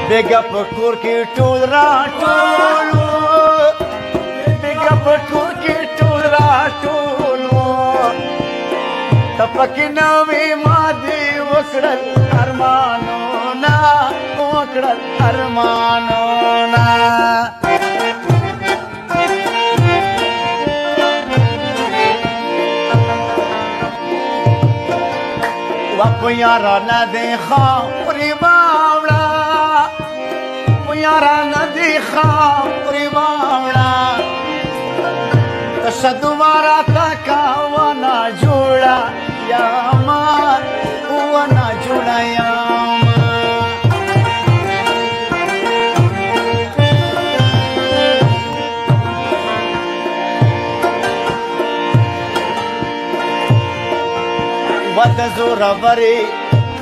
بیگا په کور کې ټول راټولو بیگا په کور کې ټول راټولو ته پکې نوې مادي وکړل ارمانونه وکړل ارمانونه په یارانه دې خاورې واوړه په یارانه دې خاورې واوړه تشه دوباره تکه ونه جوړه یاما ونه جوړه یاما وَد زورورې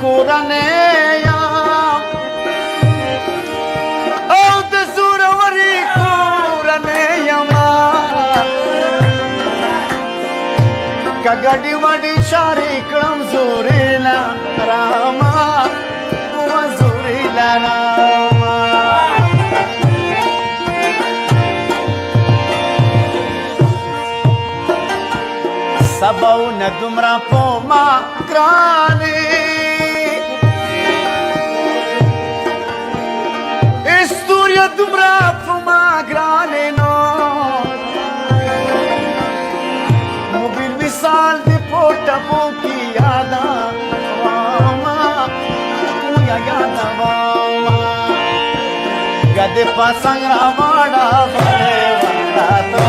کورنۍ یم او د زورورې کورنۍ یم که ګډې وډې چارې کړم زورې لرمه و زورې لرمه سباونه دومره په ما ګرانې استوریا دومره په ما ګرانې نو موبیل مثال دې په ټپو کې یادومه پویا یادومه ګدې په څنګ راواړه بلې ورته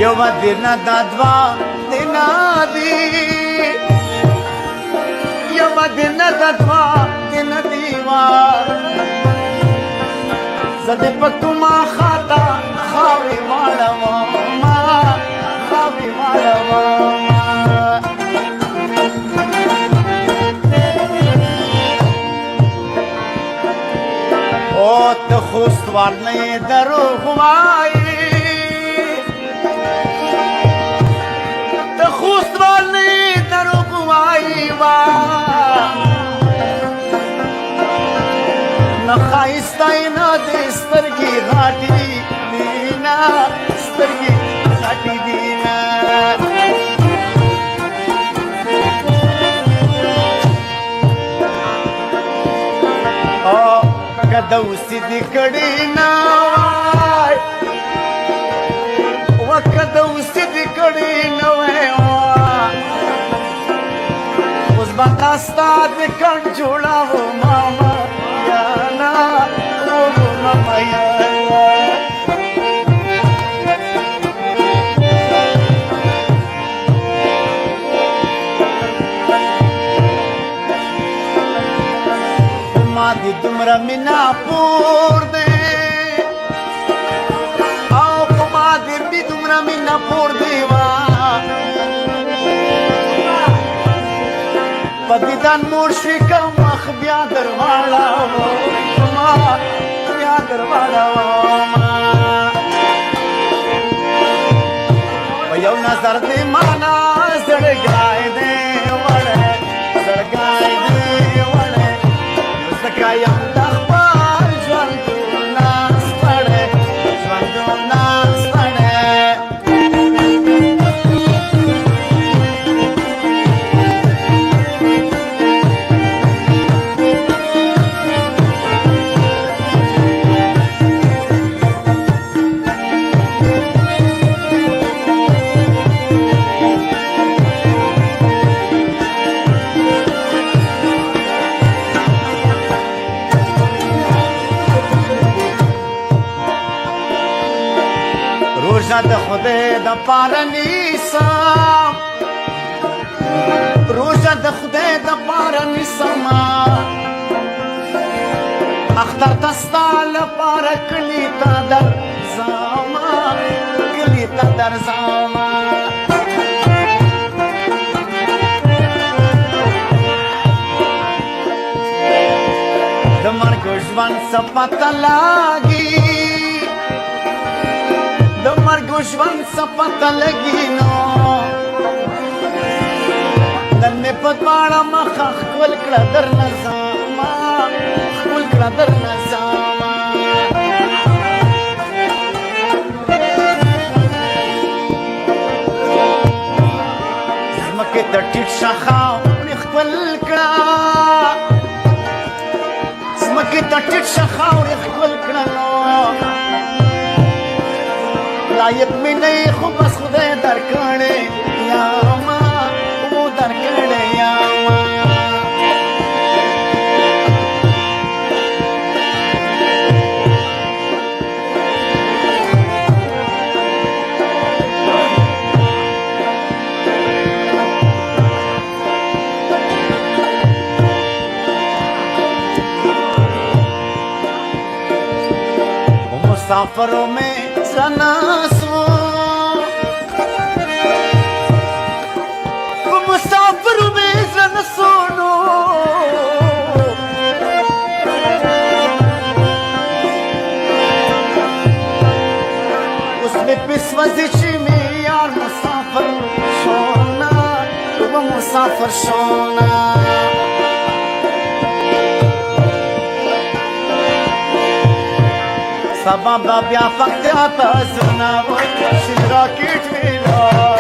یو دن دا دوا دنا دی یو دن دا دوا دن دیوا زده پکما خاطا خاوی واړو ما خاوی واړو او ته خوست ورنه دروغ وای خوست والی دروغ وای وا نه ښایسته نه دې سترګې غاټې دي نه سترګې غاټې دي نه او که دوسي دې کړې نه وای وکه دوسي دې کړې نه وای بکاستا دې کڼ جوړاو ماما یا نا او ماما یا ما دې دومره مینا پور دې او ما دې دومره مینا پور دې وا پدیدان مرشی کا مخ بیا درواړه ما بیا درواړه ما په یو نظر دې معنا زړګای دې وړه زړګای دې وړه زکه یم د خپل ژوندونه ستړی ژوندونه ستړی روژه د خدای د پاره نیسم روژه د خدای د پاره نیسم اختر ته ستا لپاره کلي ته درځم کلي ته درځم د مرګ ژوند څه پته لاګي د مرګ ژوند څه پته لګي نو نن مې په دواړه مخه ښکل کړه درنه ځمه ښکل کړه درنه ځمه ځمکې ته ټیټ شه خاورې خپل کړه ځمکې ته ټیټ شه خاورې خپل کړه نو لایق مې نه یې خو بس خدای درکړې یاما و درکړې یاما مسافروں میں زنا سو مسافروں میں زنا سونو اس میں پس وزشی میں یار مسافر شونا وہ مسافر شونا سبا بیا فقط آتا زنا و شد راکیٹ میرا